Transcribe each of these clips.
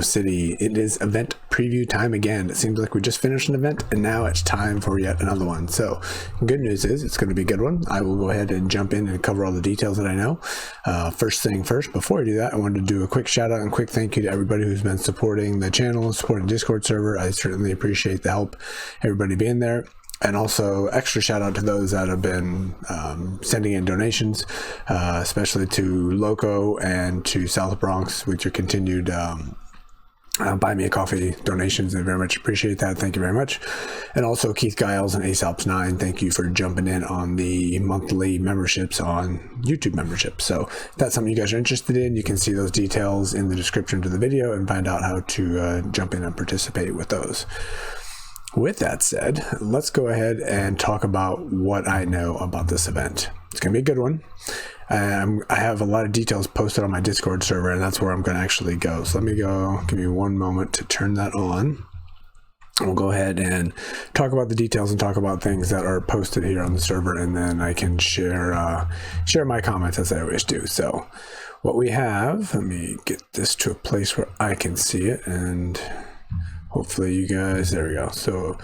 City. It is event preview time again. It seems like we just finished an event and now it's time for yet another one. So good news is it's going to be a good one. I will go ahead and jump in and cover all the details that I know. First thing first, before I do that, I wanted to do a quick shout out and quick thank you to everybody who's been supporting the channel, supporting the Discord server. I certainly appreciate the help, everybody being there. And also extra shout out to those that have been sending in donations, especially to Loco and to South Bronx with your continued buy me a coffee donations. I very much appreciate that. Thank you very much. And also Keith Guiles and AceOpsNine, thank you for jumping in on the monthly memberships on YouTube memberships. So if that's something you guys are interested in, you can see those details in the description to the video and find out how to jump in and participate with those. With that said, let's go ahead and talk about what I know about this event. It's going to be a good one. I have a lot of details posted on my Discord server, and that's where I'm going to actually go. So let me go, give me one moment to turn that on. We'll go ahead and talk about the details and talk about things that are posted here on the server, and then I can share my comments as I always do. So what we have, let me get this to a place where I can see it, and hopefully you guys, there we go. So, all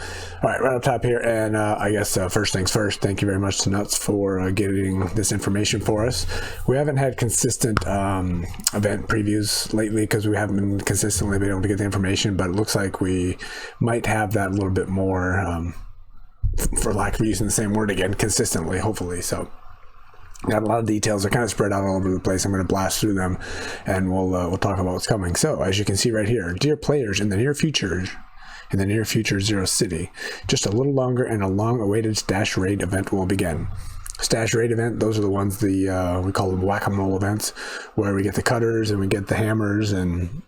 right, right up top here. And I guess first things first, thank you very much to Nuts for getting this information for us. We haven't had consistent event previews lately because we haven't been consistently been able to get the information, but it looks like we might have that a little bit more, for lack of using the same word again, consistently, hopefully. So got a lot of details. They're kind of spread out all over the place. I'm going to blast through them, and we'll talk about what's coming. So, as you can see right here, dear players, in the near future, Zero City, just a little longer and a long-awaited Stash Raid event will begin. Stash Raid event, those are the ones we call them whack-a-mole events, where we get the cutters and we get the hammers and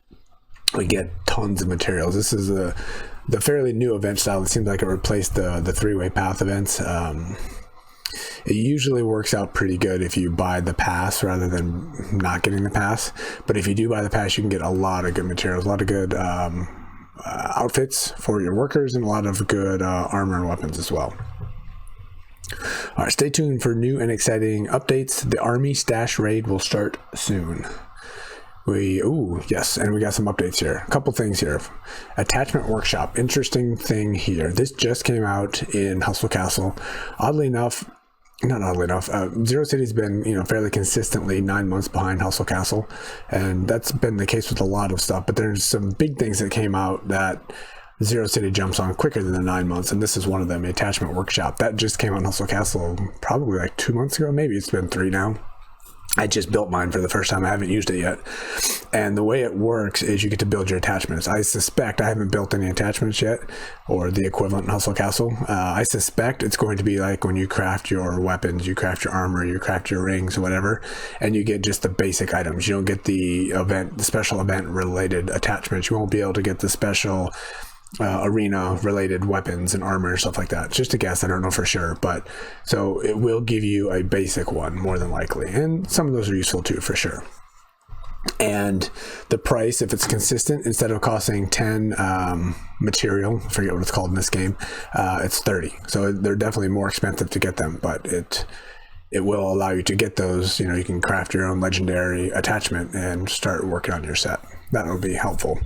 we get tons of materials. This is the fairly new event style. It seems like it replaced the three-way path events. It usually works out pretty good if you buy the pass rather than not getting the pass. But if you do buy the pass, you can get a lot of good materials, a lot of good outfits for your workers, and a lot of good armor and weapons as well. All right, stay tuned for new and exciting updates. The Army Stash Raid will start soon. Yes, and we got some updates here. A couple things here. Attachment Workshop, interesting thing here. This just came out in Hustle Castle. Not oddly enough, Zero City's been, fairly consistently 9 months behind Hustle Castle, and that's been the case with a lot of stuff, but there's some big things that came out that Zero City jumps on quicker than the 9 months, and this is one of them, Attachment Workshop. That just came out in Hustle Castle probably like 2 months ago, maybe it's been 3 now. I just built mine for the first time. I haven't used it yet. And the way it works is you get to build your attachments. I suspect, I haven't built any attachments yet, or the equivalent in Hustle Castle. I suspect it's going to be like when you craft your weapons, you craft your armor, you craft your rings, or whatever, and you get just the basic items. You don't get the special event related attachments. You won't be able to get the special arena related weapons and armor and stuff like that. It's just a guess, I don't know for sure, but so it will give you a basic one more than likely, and some of those are useful too for sure. And the price, if it's consistent, instead of costing 10 material, I forget what it's called in this game, it's 30. So they're definitely more expensive to get them, but it will allow you to get those. You can craft your own legendary attachment and start working on your set. That will be helpful.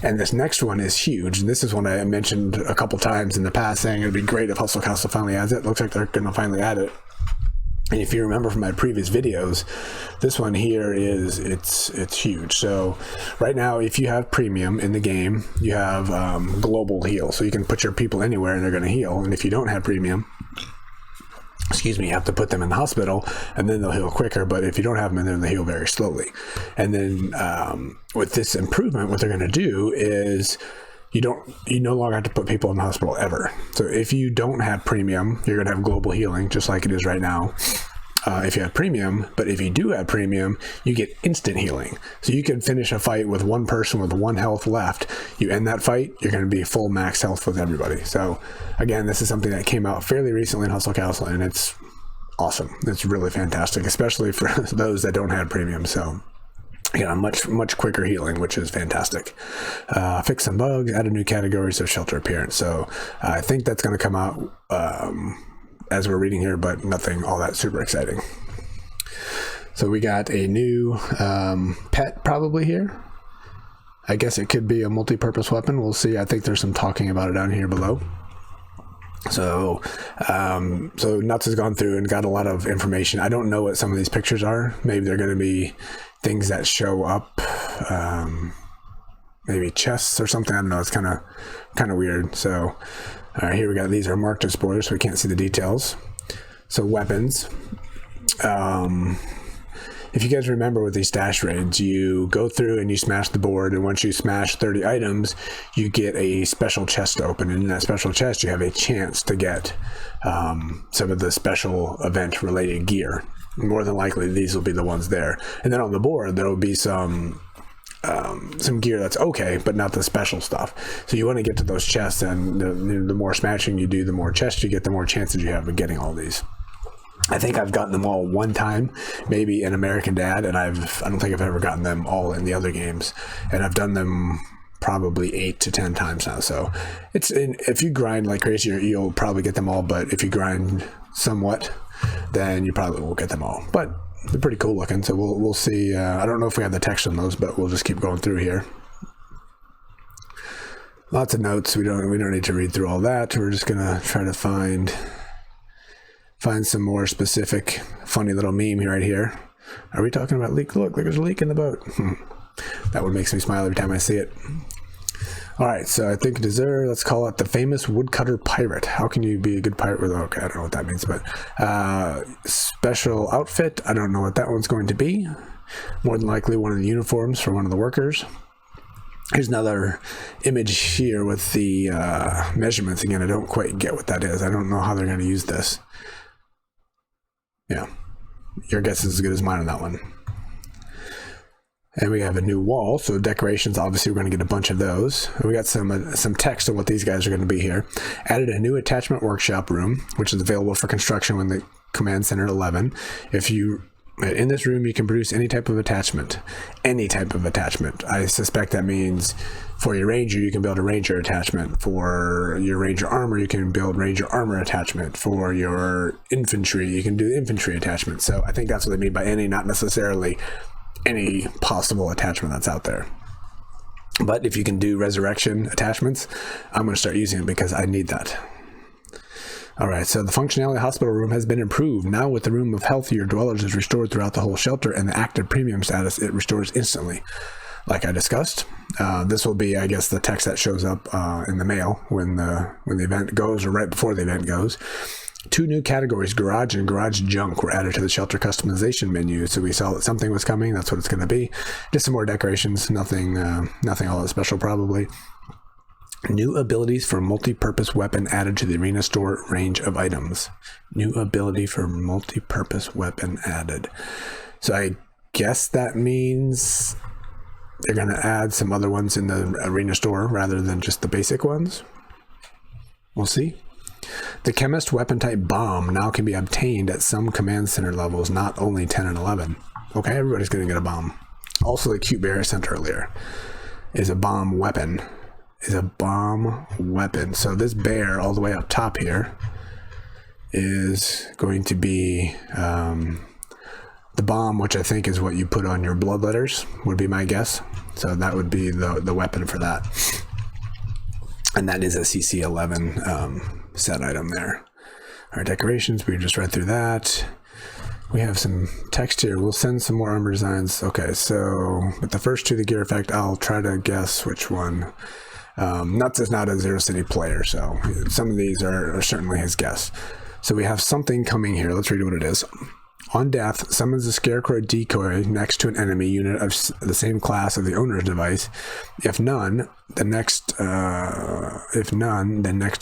And this next one is huge. And this is one I mentioned a couple times in the past, saying it'd be great if Hustle Castle finally adds it. Looks like they're going to finally add it. And if you remember from my previous videos, this one here it's huge. So right now, if you have premium in the game, you have global heal. So you can put your people anywhere and they're going to heal. And if you don't have premium, you have to put them in the hospital and then they'll heal quicker. But if you don't have them in there, they heal very slowly. And then with this improvement, what they're going to do is you no longer have to put people in the hospital ever. So if you don't have premium, you're going to have global healing just like it is right now. If you have premium, but if you do have premium, you get instant healing. So you can finish a fight with one person with 1 health left. You end that fight, you're going to be full max health with everybody. So again, this is something that came out fairly recently in Hustle Castle, and it's awesome. It's really fantastic, especially for those that don't have premium. So much quicker healing, which is fantastic. Fix some bugs, add a new category, so shelter appearance. So I think that's going to come out as we're reading here, but nothing all that super exciting. So we got a new pet probably here. I guess it could be a multi-purpose weapon. We'll see. I think there's some talking about it down here below. So, so Nuts has gone through and got a lot of information. I don't know what some of these pictures are. Maybe they're going to be things that show up, maybe chests or something. I don't know. It's kind of weird. So, all right, here we go. These are marked as spoilers, so we can't see the details. So weapons. If you guys remember with these stash raids, you go through and you smash the board, and once you smash 30 items, you get a special chest to open, and in that special chest you have a chance to get some of the special event related gear. More than likely these will be the ones there, and then on the board there will be some gear that's okay, but not the special stuff. So you want to get to those chests, and the more smashing you do, the more chests you get, the more chances you have of getting all these. I think I've gotten them all one time, maybe in American Dad, and I don't think I've ever gotten them all in the other games, and I've done them probably 8 to 10 times now. So if you grind like crazy, you'll probably get them all, but if you grind somewhat, then you probably won't get them all. But they're pretty cool looking, so we'll see. I don't know if we have the text on those, but we'll just keep going through here. Lots of notes. We don't need to read through all that. We're just gonna try to find some more specific funny little meme here right here. Are we talking about leak? Look, there's a leak in the boat. That one makes me smile every time I see it. All right, so I think dessert, let's call it the famous woodcutter pirate. How can you be a good pirate with, okay, I don't know what that means, but special outfit, I don't know what that one's going to be. More than likely one of the uniforms for one of the workers. Here's another image here with the measurements. Again, I don't quite get what that is. I don't know how they're going to use this. Yeah, your guess is as good as mine on that one. And we have a new wall, so decorations, obviously we're going to get a bunch of those. And we got some text on what these guys are going to be here. Added a new attachment workshop room, which is available for construction when the Command Center 11. In this room, you can produce any type of attachment. Any type of attachment. I suspect that means for your ranger, you can build a ranger attachment. For your ranger armor, you can build ranger armor attachment. For your infantry, you can do infantry attachment. So I think that's what they mean by any, not necessarily any possible attachment that's out there. But if you can do resurrection attachments, I'm going to start using it because I need that. All right, so the functionality of the hospital room has been improved. Now with the room of health, your dwellers is restored throughout the whole shelter, and the active premium status, it restores instantly. Like I discussed, this will be, I guess, the text that shows up in the mail when the event goes, or right before the event goes. 2 new categories, garage and garage junk, were added to the shelter customization menu. So we saw that something was coming. That's what it's going to be. Just some more decorations. Nothing all that special, probably. New abilities for multi-purpose weapon added to the arena store range of items. New ability for multi-purpose weapon added. So I guess that means they're going to add some other ones in the arena store rather than just the basic ones. We'll see. The chemist weapon type bomb now can be obtained at some command center levels, not only 10 and 11. Okay, everybody's going to get a bomb. Also, the cute bear I sent earlier is a bomb weapon. So this bear all the way up top here is going to be the bomb, which I think is what you put on your blood letters, would be my guess. So that would be the weapon for that. And that is a CC11 set item there. Our decorations, we just read through that. We have some text here. We'll send some more armor designs. Okay, so with the first 2, the gear effect, I'll try to guess which one. Nuts is not a Zero City player, so some of these are certainly his guess. So we have something coming here. Let's read what it is. On death, summons a scarecrow decoy next to an enemy unit of the same class of the owner's device. If none, then next to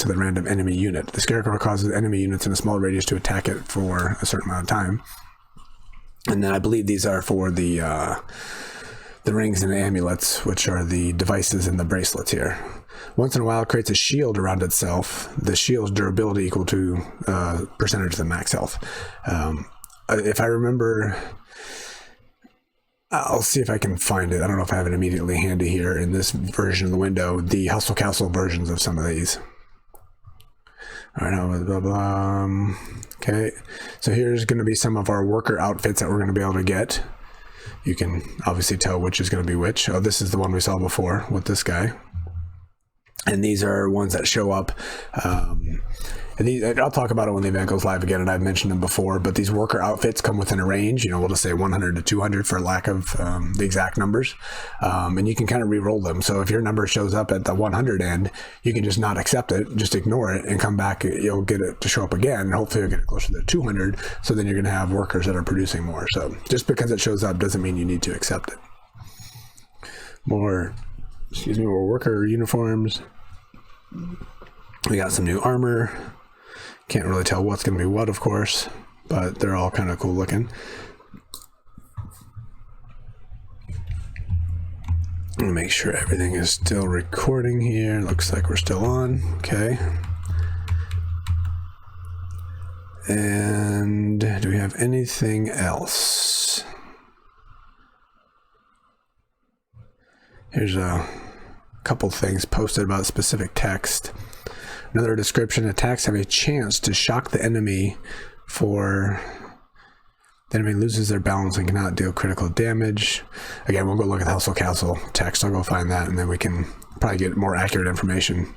the random enemy unit. The scarecrow causes enemy units in a small radius to attack it for a certain amount of time. And then I believe these are for the rings and amulets, which are the devices and the bracelets here. Once in a while, it creates a shield around itself. The shield's durability equal to percentage of the max health. If I remember, I'll see if I can find it. I don't know if I have it immediately handy here in this version of the window, the Hustle Castle versions of some of these. All right, blah, blah. Okay, so here's going to be some of our worker outfits that we're going to be able to get. you can obviously tell which is going to be which. Oh, this is the one we saw before with this guy. And these are ones that show up. And these, I'll talk about it when the event goes live again, and I've mentioned them before, but these worker outfits come within a range. We'll just say 100 to 200 for lack of the exact numbers. And you can kind of re-roll them. So if your number shows up at the 100 end, you can just not accept it, just ignore it, and come back. You'll get it to show up again, and hopefully you'll get it closer to 200. So then you're going to have workers that are producing more. So just because it shows up doesn't mean you need to accept it. More worker uniforms. We got some new armor. Can't really tell what's going to be what, of course, but they're all kind of cool looking. I'm going to make sure everything is still recording here. Looks like we're still on. Okay. And do we have anything else? Here's a couple things posted about specific text. Another description: attacks have a chance to shock the enemy for the enemy loses their balance and cannot deal critical damage. Again, we'll go look at the Hustle Castle text. I'll go find that, and then we can probably get more accurate information.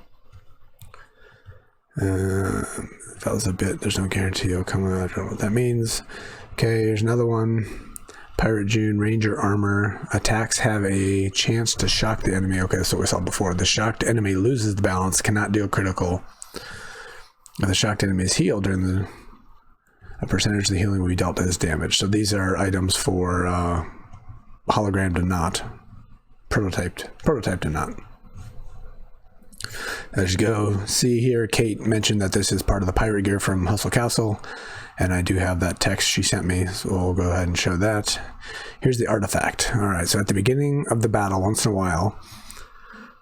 That was a bit. There's no guarantee it'll come out. I don't know what that means. Okay, here's another one. Pirate June, Ranger Armor. Attacks have a chance to shock the enemy. Okay, that's what we saw before. The shocked enemy loses the balance, cannot deal critical. If the shocked enemy is healed during a percentage of the healing will be dealt as damage. So these are items for hologram to not. Prototype to not. As you go see here, Kate mentioned that this is part of the pirate gear from Hustle Castle. And I do have that text she sent me, so we'll go ahead and show that. Here's the artifact. All right, so at the beginning of the battle, once in a while,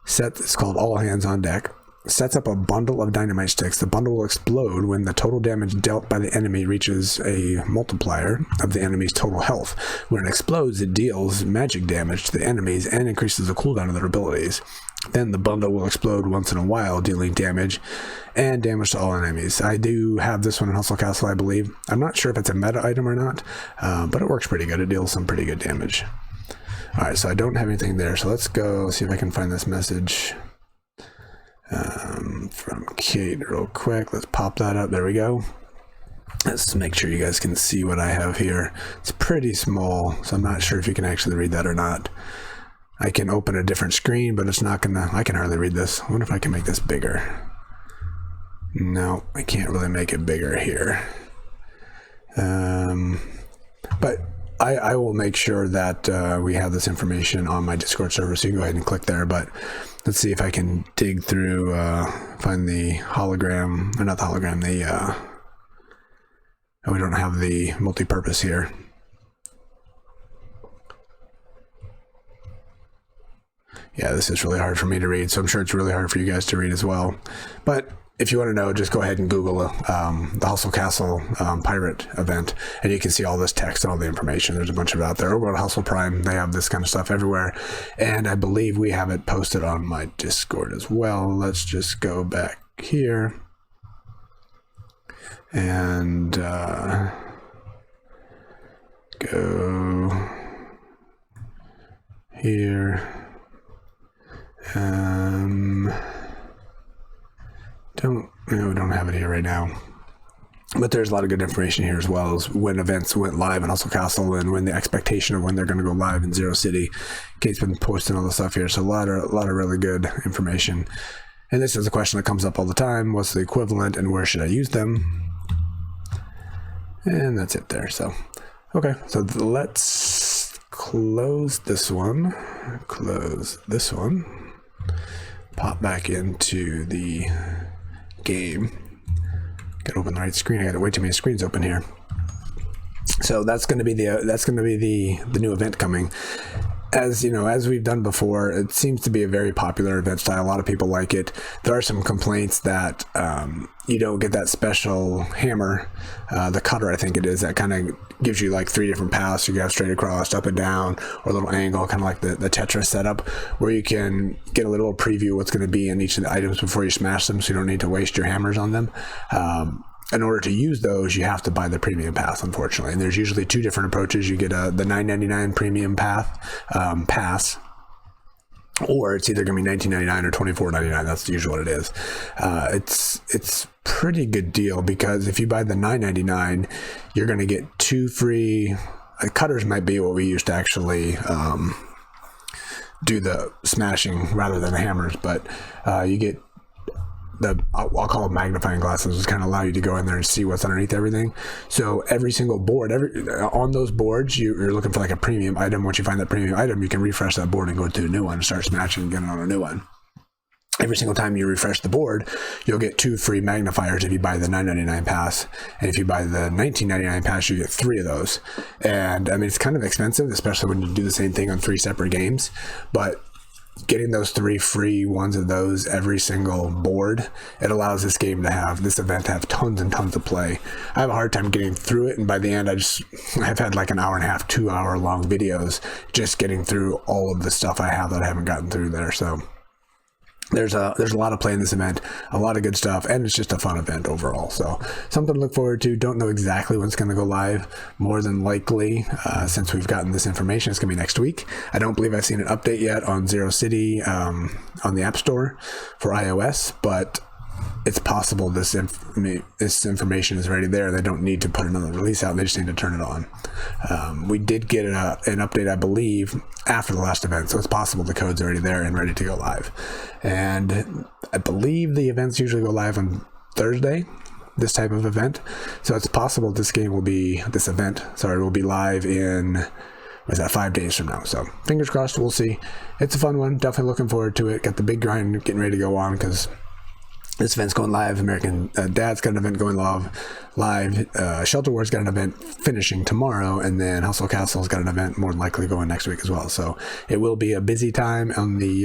it's called All Hands on Deck, sets up a bundle of dynamite sticks. The bundle will explode when the total damage dealt by the enemy reaches a multiplier of the enemy's total health. When it explodes, it deals magic damage to the enemies and increases the cooldown of their abilities. Then the bundle will explode once in a while, dealing damage and damage to all enemies. I do have this one in Hustle Castle, I believe. I'm not sure if it's a meta item or not, but it works pretty good. It deals some pretty good damage. All right, so I don't have anything there. So let's go see if I can find this message from Kate real quick. Let's pop that up. There we go. Let's make sure you guys can see what I have here. It's pretty small, so I'm not sure if you can actually read that or not. I can open a different screen, but it's not gonna, I can hardly read this. I wonder if I can make this bigger. No, I can't really make it bigger here. But I will make sure that we have this information on my Discord server, so you can go ahead and click there. But let's see if I can dig through, find the hologram, or not the hologram, we don't have the multi-purpose here. Yeah, this is really hard for me to read, so I'm sure it's really hard for you guys to read as well. But if you want to know, just go ahead and Google the Hustle Castle pirate event, and you can see all this text and all the information. There's a bunch of it out there. Over at Hustle Prime, they have this kind of stuff everywhere, and I believe we have it posted on my Discord as well. Let's just go back here, and go here. We don't have it here right now, but there's a lot of good information here, as well as when events went live in Hustle Castle and when the expectation of when they're going to go live in Zero City. Kate's been posting all the stuff here, so a lot of really good information. And this is a question that comes up all the time: what's the equivalent and where should I use them? And that's it there. So okay, so let's close this one, pop back into the game. Gotta open the right screen. I got way too many screens open here. So that's going to be the new event coming. As you know, as we've done before, it seems to be a very popular event style. A lot of people like it. There are some complaints that you don't get that special hammer, the cutter, I think it is, that kind of gives you like 3 different paths. You can have straight across, up and down, or a little angle, kind of like the Tetris setup, where you can get a little preview of what's going to be in each of the items before you smash them, so you don't need to waste your hammers on them. in order to use those, you have to buy the premium pass, unfortunately. And there's usually two different approaches. You get the $9.99 premium pass, or it's either going to be $19.99 or $24.99. That's usually what it is. It's pretty good deal, because if you buy the $9.99, you're going to get 2 free cutters. Might be what we used to actually do the smashing rather than the hammers, but you get I'll call them magnifying glasses, which kind of allow you to go in there and see what's underneath everything. So every single board, on those boards, you're looking for like a premium item. Once you find that premium item, you can refresh that board and go to a new one and start smashing and getting on a new one. Every single time you refresh the board, you'll get 2 free magnifiers if you buy the $9.99 pass. And if you buy the $19.99 pass, you get 3 of those. And I mean, it's kind of expensive, especially when you do the same thing on 3 separate games. But getting those 3 free ones of those every single board, it allows this event to have tons and tons of play. I have a hard time getting through it, and by the end I've had like an hour and a half, 2 hour long videos just getting through all of the stuff I have that I haven't gotten through there. So there's a lot of play in this event, a lot of good stuff, and it's just a fun event overall. So something to look forward to. Don't know exactly when it's going to go live. More than likely, since we've gotten this information, it's going to be next week. I don't believe I've seen an update yet on Zero City on the App Store for iOS, but it's possible this information is already there. They don't need to put another release out. They just need to turn it on. We did get an update, I believe, after the last event, so it's possible the code's already there and ready to go live. And I believe the events usually go live on Thursday, this type of event. So it's possible this event will be live in 5 days from now. So fingers crossed, we'll see. It's a fun one. Definitely looking forward to it. Got the big grind getting ready to go on, because this event's going live. American Dad's got an event going live. Shelter Wars got an event finishing tomorrow, and then Hustle Castle's got an event more than likely going next week as well. So it will be a busy time on the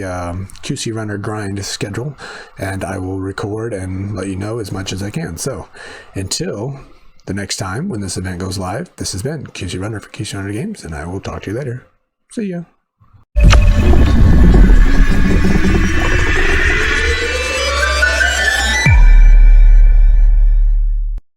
QC Runner grind schedule, and I will record and let you know as much as I can. So until the next time when this event goes live, this has been QC Runner for QC Runner Games, and I will talk to you later. See ya.